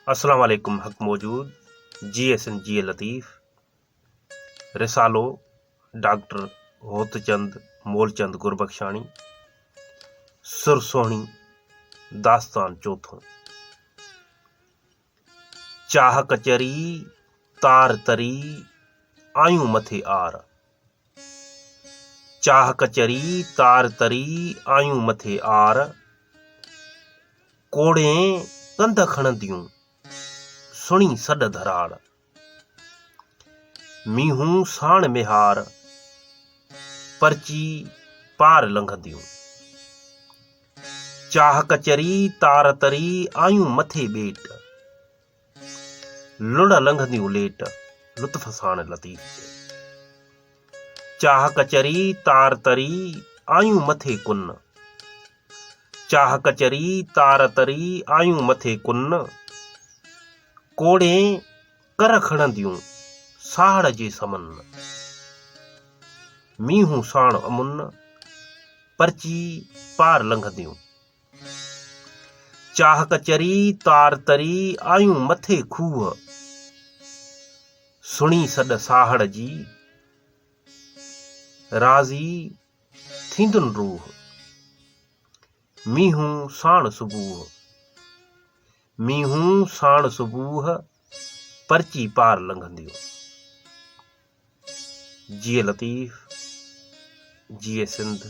अस्सलाम वालेकुम। हक मौजूद GSN जी लतीफ़ रिसालो डॉक्टर होतचंद मोलचंद गुरबख्शानी सुरसोहनी दास्तान चौथों। चाह कचरी तार तरी आयूं मथे आर। चाह कचरी तार तरी आयूं मथे आर। कोड़े कंध खणंदियूं सुणी सॾ धराड़। मींहूं साण मिहार परची पार लंघंदियूं। चाह कचरी तार तरी आयूं मथे ॿेट। लुड़ लंघंदियूं लेट लुत्फ़ साण लतीफ़ चए। चाह कचरी तार तरी आयूं मथे कुन। चाह कचरी तार तरी आयूं मथे कुन। कोड़े कर खणंदियूं साड़ जे समन। मींहूं साण अमुन परची पार लंघंदियूं। चाह कचरी तार तरी आयूं मथे खूह। सुणी सॾ साहड़ जी राज़ी थींदुन रूह। मींहूं साण सुबूह। मींहूं साण सुबूह परची पार लंघंदियूं। जी लतीफ़ जी सिंध।